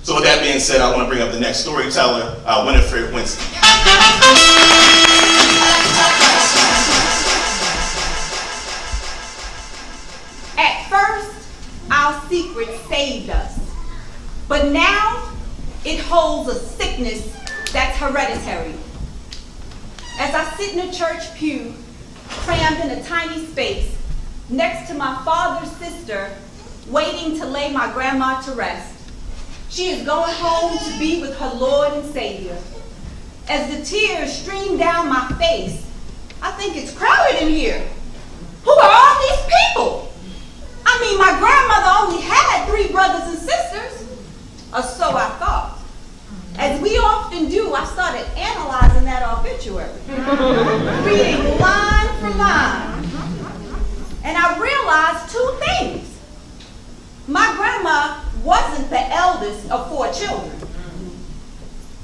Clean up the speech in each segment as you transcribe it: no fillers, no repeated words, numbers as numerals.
So with that being said, I want to bring up the next storyteller, Winifred Winston. At first, our secret saved us. But now, it holds a sickness that's hereditary. As I sit in a church pew, crammed in a tiny space, next to my father's sister, waiting to lay my grandma to rest. She is going home to be with her Lord and Savior. As the tears stream down my face, I think it's crowded in here. Who are all these people? I mean, my grandmother only had 3 brothers and sisters, or so I thought. As we often do, I started analyzing that obituary, reading line for line. And I realized 2 things. My grandma wasn't the eldest of 4 children.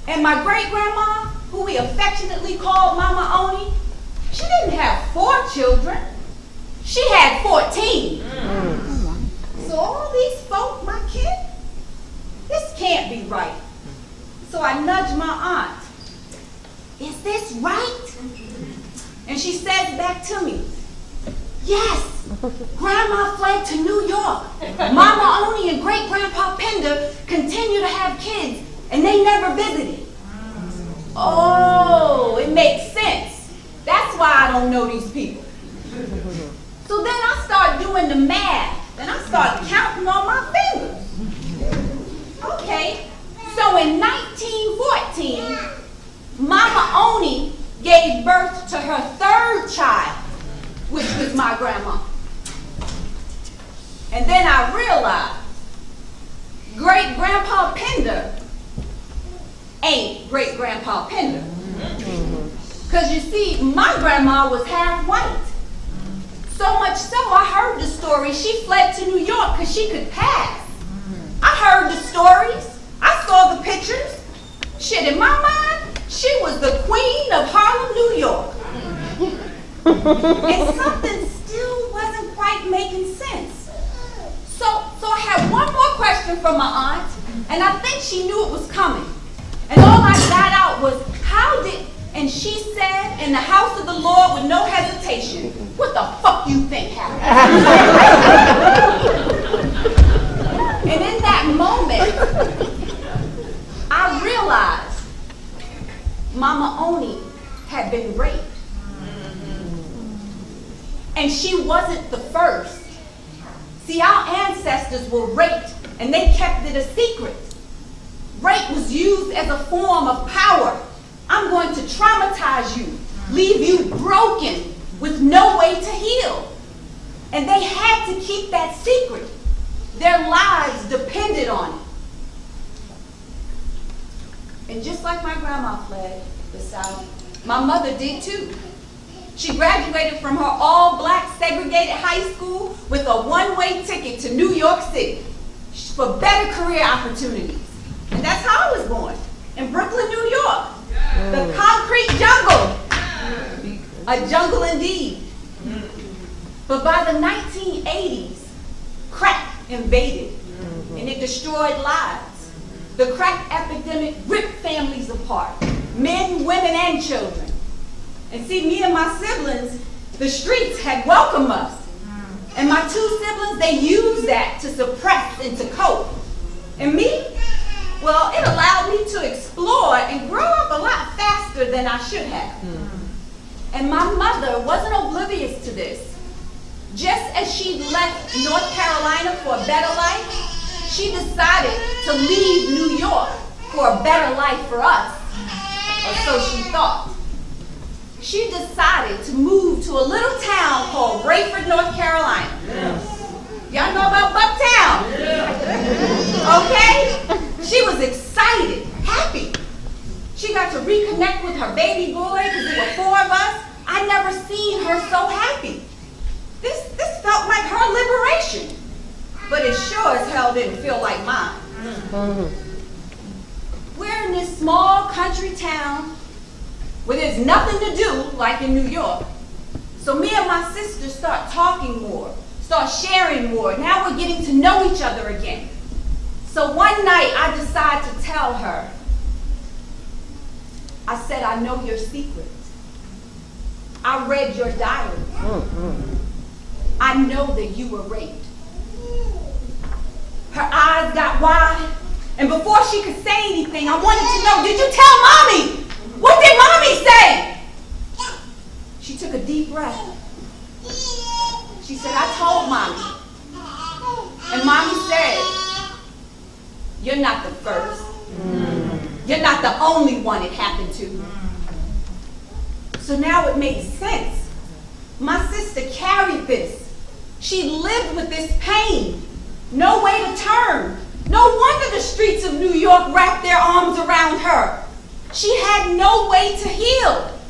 And my great-grandma, who we affectionately called Mama Oni, she didn't have 4 children. She had 14. So all these folk, my kid, this can't be right. So I nudged my aunt. Is this right? And she said back to me, yes, Grandma fled to New York. Mama Oni and great-grandpa Pender continue to have kids, and they never visited. Oh, it makes sense. That's why I don't know these people. So then I started doing the math, and I started counting on my fingers. Okay, so in 1914, Mama Oni gave birth to her 3rd child, which was my grandma. And then I realized great-grandpa Pender ain't great-grandpa Pender. Because you see, my grandma was half white. So much so, I heard the story she fled to New York because she could pass. I heard the stories. I saw the pictures. Shit, in my mind, she was the queen of Harlem, New York. And something still wasn't quite making sense. So I had one more question from my aunt, and I think she knew it was coming. And all I got out was, and she said, in the house of the Lord with no hesitation, what the fuck you think happened? And in that moment, I realized Mama Oni had been raped. And she wasn't the first. See, our ancestors were raped, and they kept it a secret. Rape was used as a form of power. I'm going to traumatize you, leave you broken with no way to heal. And they had to keep that secret. Their lives depended on it. And just like my grandma fled the South, my mother did too. She graduated from her all-black segregated high school with a one-way ticket to New York City for better career opportunities. And that's how I was born, in Brooklyn, New York. The concrete jungle. A jungle indeed. But by the 1980s, crack invaded, and it destroyed lives. The crack epidemic ripped families apart, men, women, and children. And see, me and my siblings, the streets had welcomed us. And my 2 siblings, they used that to suppress and to cope. And me, well, it allowed me to explore and grow up a lot faster than I should have. And my mother wasn't oblivious to this. Just as she left North Carolina for a better life, she decided to leave New York for a better life for us, or so she thought. She decided to move to a little town called Rayford, North Carolina. Y'all know about Bucktown? Okay? She was excited, happy. She got to reconnect with her baby boy because there were 4 of us. I never seen her so happy. This felt like her liberation. But it sure as hell didn't feel like mine. We're in this small country town where there's nothing to do like in New York. So me and my sister start talking more, start sharing more. Now we're getting to know each other again. So one night I decided to tell her. I said, I know your secret. I read your diary. I know that you were raped. Her eyes got wide, and before she could say anything, I wanted to know, did you tell Mommy? What did Mommy say? She took a deep breath. She said, I told Mommy. And Mommy said, you're not the first. You're not the only one it happened to. So now it made sense. My sister carried this. She lived with this pain. No way to turn. No wonder the streets of New York wrapped their arms around her. She had no way to heal.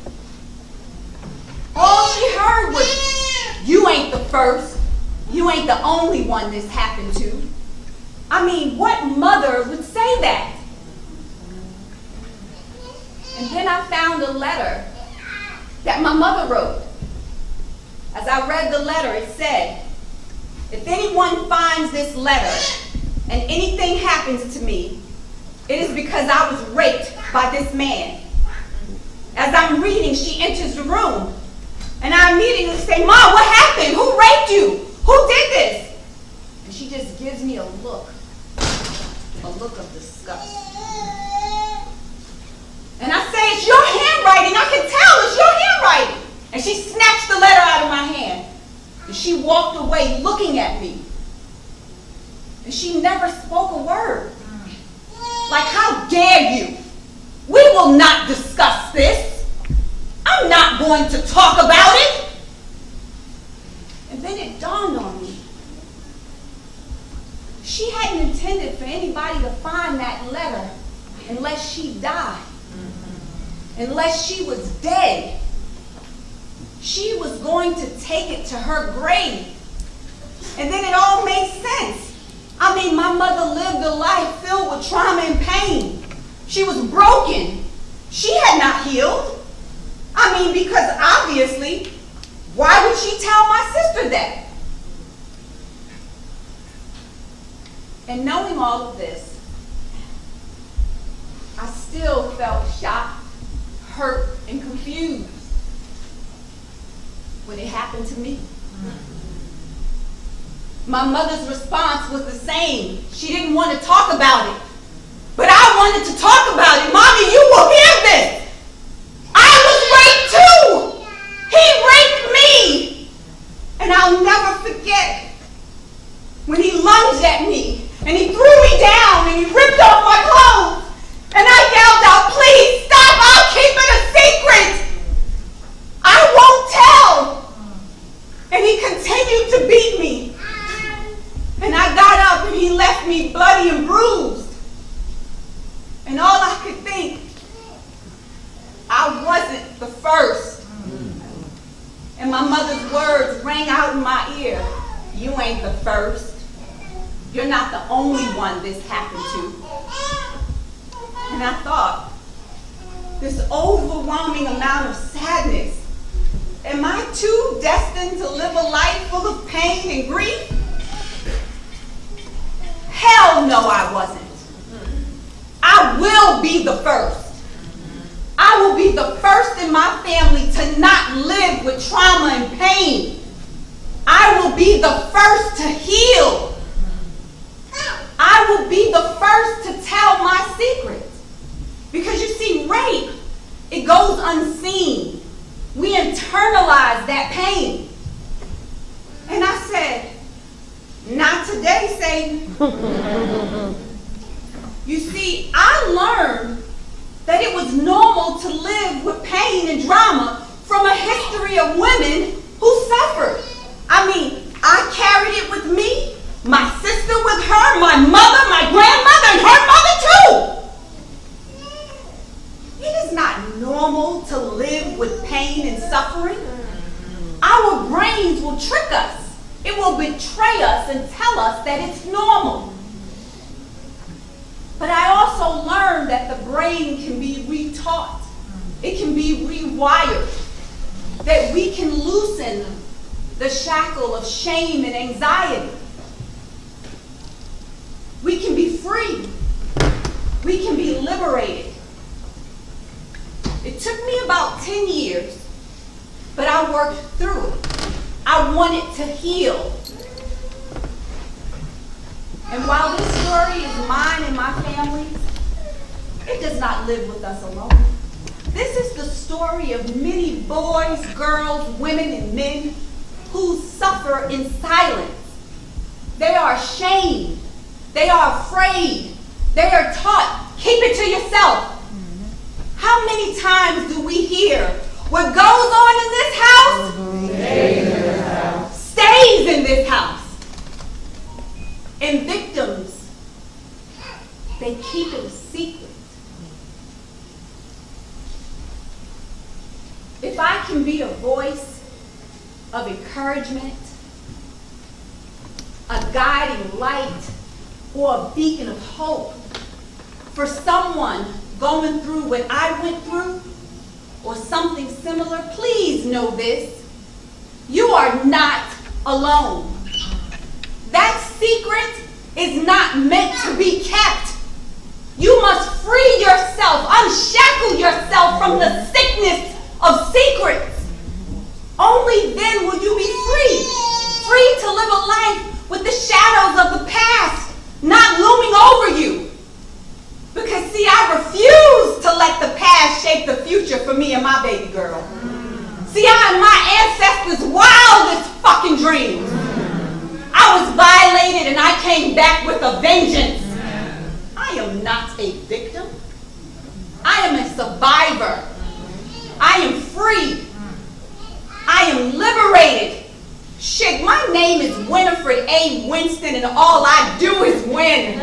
All she heard was, you ain't the first. You ain't the only one this happened to. I mean, what mother would say that? And then I found a letter that my mother wrote. As I read the letter, it said, if anyone finds this letter and anything happens to me, it is because I was raped by this man. As I'm reading, she enters the room, and I immediately say, Mom, what happened? Who raped you? Who did this? And she just gives me a look of disgust. And I say, it's your handwriting. I can tell it's your handwriting. And she snatched the letter out of my hand. And she walked away looking at me. And she never spoke a word. Like, how dare you? We will not discuss this. I'm not going to talk about it. And then it dawned on me. She hadn't intended for anybody to find that letter unless she died. Unless she was dead. She was going to take it to her grave. And then it all made sense. I mean, my mother lived a life filled with trauma and pain. She was broken. She had not healed. I mean, because obviously, why would she tell my sister that? And knowing all of this, I still felt shocked, hurt, and confused when it happened to me. My mother's response was the same. She didn't want to talk about it. But I wanted to talk about it. Mommy, you will hear this. I was raped too. He raped me. And I'll never forget when he lunged at me and he threw me down and he ripped off my clothes. And I yelled out, please stop, I'll keep it a secret. I won't tell. And he continued to beat me. And I got up and he left me bloody and bruised. And all I could think, I wasn't the first. And my mother's words rang out in my ear. You ain't the first. You're not the only one this happened to. And I thought, this overwhelming amount of sadness, am I too destined to live a life full of pain and grief? Hell no, I wasn't. I will be the first. I will be the first in my family to not live with trauma and pain. I will be the first to heal. I will be the first to tell my secrets. Because you see, rape, it goes unseen. We internalize that pain. And I said, not today, Satan. You see, I learned that it was normal to live with pain and drama from a history of women who suffered. I mean, I carried it with me, my sister with her, my mother, my grandmother, and her mother too. It is not normal to live with pain and suffering. Our brains will trick us. It will betray us and tell us that it's normal. But I also learned that the brain can be retaught. It can be rewired. That we can loosen the shackle of shame and anxiety. We can be free we can be liberated. It took me about 10 years, but I worked through it. I wanted to heal. And while this story is mine and my family's, it does not live with us alone. This is the story of many boys, girls, women, and men who suffer in silence. They are ashamed. They are afraid. They are taught, keep it to yourself. How many times do we hear, what goes on in this house stays in this house? And victims, they keep it a secret. If I can be a voice of encouragement, a guiding light, or a beacon of hope for someone going through what I went through, or something similar, please know this: you are not alone. That secret is not meant to be kept. You must free yourself, unshackle yourself from the sickness of secrets. Only then will you be free. Free to live a life with the shadows of the past not looming over you. Because see, I refuse to let the past shape the future for me and my baby girl. See, I am my ancestors' wildest fucking dreams. I was violated and I came back with a vengeance. I am not a victim. I am a survivor. I am free. I am liberated. Shit, my name is Winifred A. Winston and all I do is win.